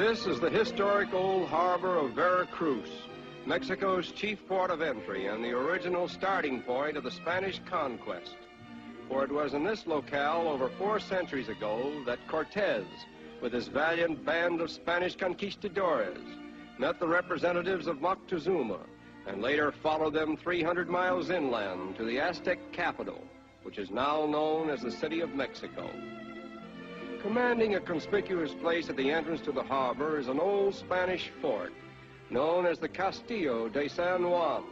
This is the historic old harbor of Veracruz, Mexico's chief port of entry and the original starting point of the Spanish conquest. For it was in this locale over 4 centuries ago that Cortez, with his valiant band of Spanish conquistadores, met the representatives of Moctezuma and later followed them 300 miles inland to the Aztec capital, which is now known as the City of Mexico. Commanding a conspicuous place at the entrance to the harbor is an old Spanish fort known as the Castillo de San Juan,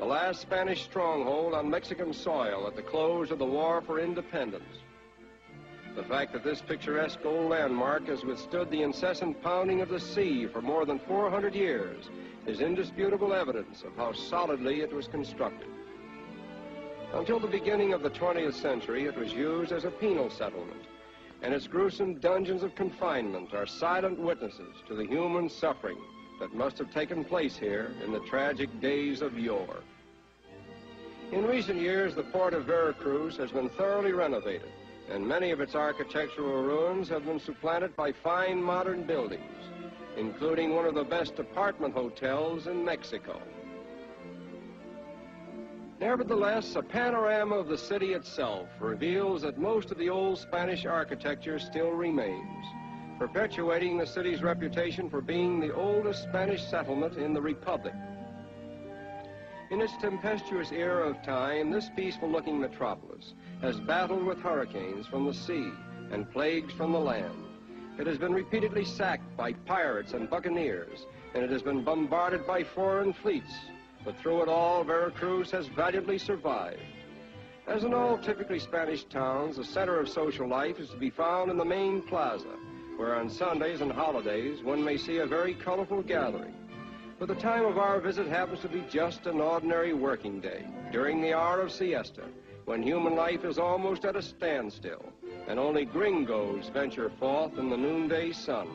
the last Spanish stronghold on Mexican soil at the close of the War for Independence. The fact that this picturesque old landmark has withstood the incessant pounding of the sea for more than 400 years is indisputable evidence of how solidly it was constructed. Until the beginning of the 20th century, it was used as a penal settlement, and its gruesome dungeons of confinement are silent witnesses to the human suffering that must have taken place here in the tragic days of yore. In recent years, the port of Veracruz has been thoroughly renovated, and many of its architectural ruins have been supplanted by fine modern buildings, including one of the best apartment hotels in Mexico. Nevertheless, a panorama of the city itself reveals that most of the old Spanish architecture still remains, perpetuating the city's reputation for being the oldest Spanish settlement in the Republic. In its tempestuous era of time, this peaceful-looking metropolis has battled with hurricanes from the sea and plagues from the land. It has been repeatedly sacked by pirates and buccaneers, and it has been bombarded by foreign fleets. But through it all, Veracruz has valiantly survived. As in all typically Spanish towns, the center of social life is to be found in the main plaza, where on Sundays and holidays one may see a very colorful gathering. But the time of our visit happens to be just an ordinary working day, during the hour of siesta, when human life is almost at a standstill, and only gringos venture forth in the noonday sun.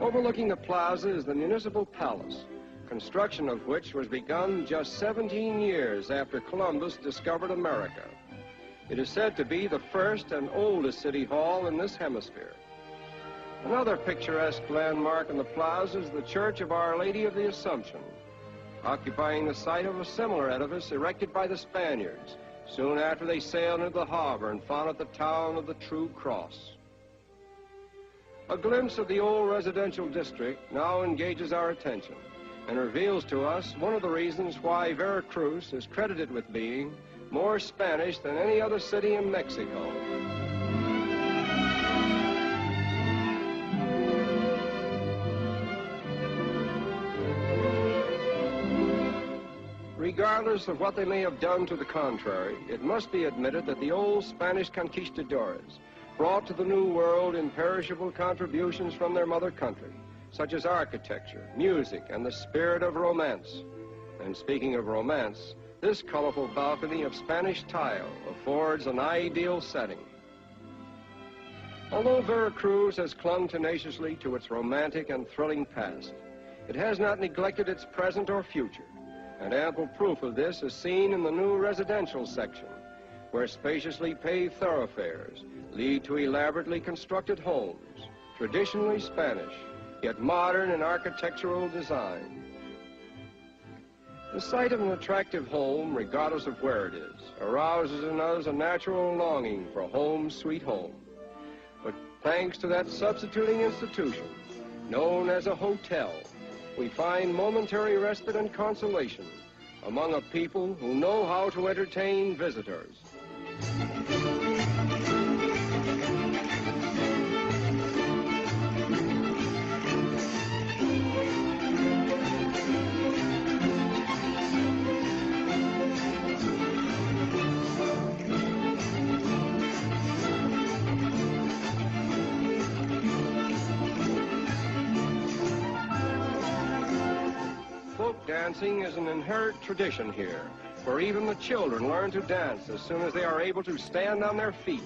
Overlooking the plaza is the Municipal Palace, construction of which was begun just 17 years after Columbus discovered America. It is said to be the first and oldest city hall in this hemisphere. Another picturesque landmark in the plaza is the Church of Our Lady of the Assumption, occupying the site of a similar edifice erected by the Spaniards soon after they sailed into the harbor and founded the town of the True Cross. A glimpse of the old residential district now engages our attention and reveals to us one of the reasons why Veracruz is credited with being more Spanish than any other city in Mexico. Regardless of what they may have done to the contrary, it must be admitted that the old Spanish conquistadores brought to the New World imperishable contributions from their mother country, such as architecture, music, and the spirit of romance. And speaking of romance, this colorful balcony of Spanish tile affords an ideal setting. Although Veracruz has clung tenaciously to its romantic and thrilling past, it has not neglected its present or future, and ample proof of this is seen in the new residential section, where spaciously paved thoroughfares lead to elaborately constructed homes, traditionally Spanish, yet modern in architectural design. The sight of an attractive home, regardless of where it is, arouses in us a natural longing for home sweet home. But thanks to that substituting institution, known as a hotel, we find momentary respite and consolation among a people who know how to entertain visitors. Dancing is an inherent tradition here, for even the children learn to dance as soon as they are able to stand on their feet.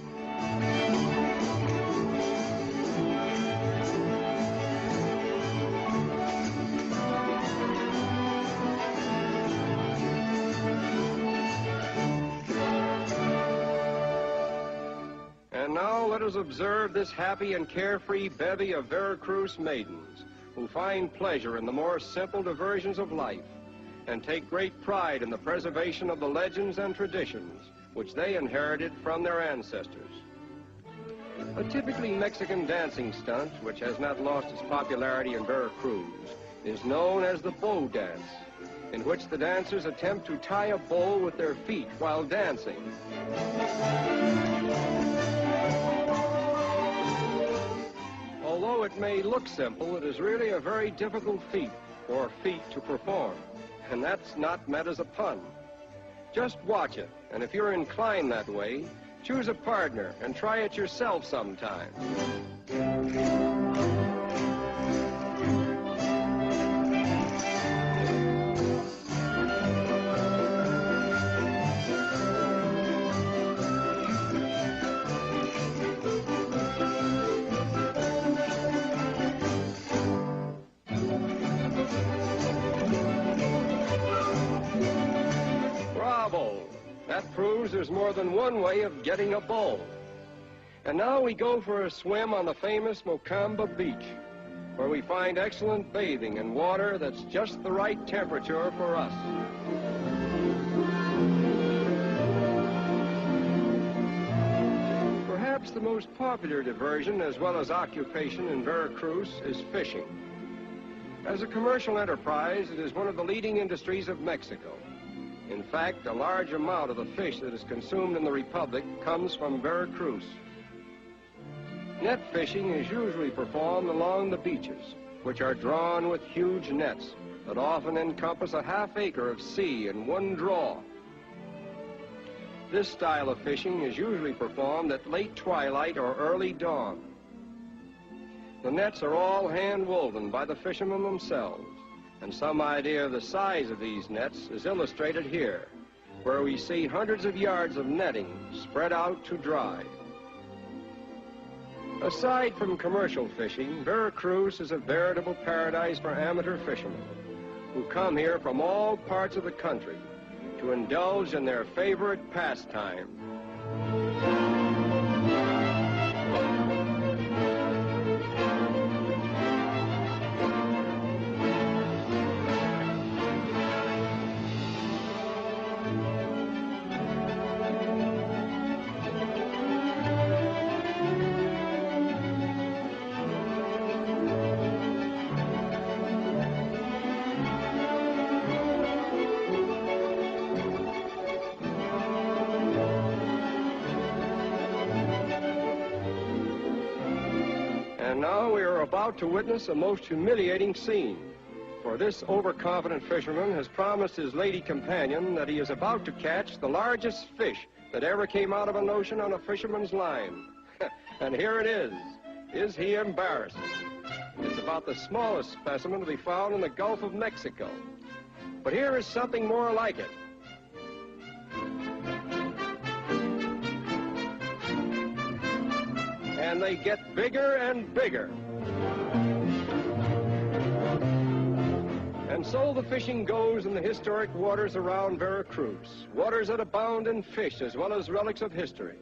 And now let us observe this happy and carefree bevy of Veracruz maidens who find pleasure in the more simple diversions of life and take great pride in the preservation of the legends and traditions which they inherited from their ancestors. A typically Mexican dancing stunt, which has not lost its popularity in Veracruz, is known as the bow dance, in which the dancers attempt to tie a bow with their feet while dancing. Although it may look simple, it is really a very difficult feat for feet to perform, and that's not meant as a pun. Just watch it, and if you're inclined that way, choose a partner and try it yourself sometime. That proves there's more than one way of getting a bow. And now we go for a swim on the famous Mocamba Beach, where we find excellent bathing in water that's just the right temperature for us. Perhaps the most popular diversion as well as occupation in Veracruz is fishing. As a commercial enterprise, it is one of the leading industries of Mexico. In fact, a large amount of the fish that is consumed in the Republic comes from Veracruz. Net fishing is usually performed along the beaches, which are drawn with huge nets that often encompass a half-acre of sea in one draw. This style of fishing is usually performed at late twilight or early dawn. The nets are all hand-woven by the fishermen themselves. And some idea of the size of these nets is illustrated here, where we see hundreds of yards of netting spread out to dry. Aside from commercial fishing, Veracruz is a veritable paradise for amateur fishermen who come here from all parts of the country to indulge in their favorite pastime. And now we are about to witness a most humiliating scene, for this overconfident fisherman has promised his lady companion that he is about to catch the largest fish that ever came out of an ocean on a fisherman's line. And here it is. Is he embarrassed? It's about the smallest specimen to be found in the Gulf of Mexico. But here is something more like it. And they get bigger and bigger. And so the fishing goes in the historic waters around Veracruz, waters that abound in fish as well as relics of history.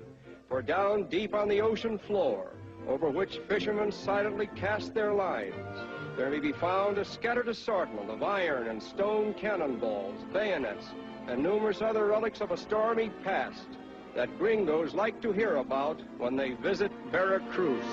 For down deep on the ocean floor, over which fishermen silently cast their lines, there may be found a scattered assortment of iron and stone cannonballs, bayonets, and numerous other relics of a stormy past that gringos like to hear about when they visit Veracruz.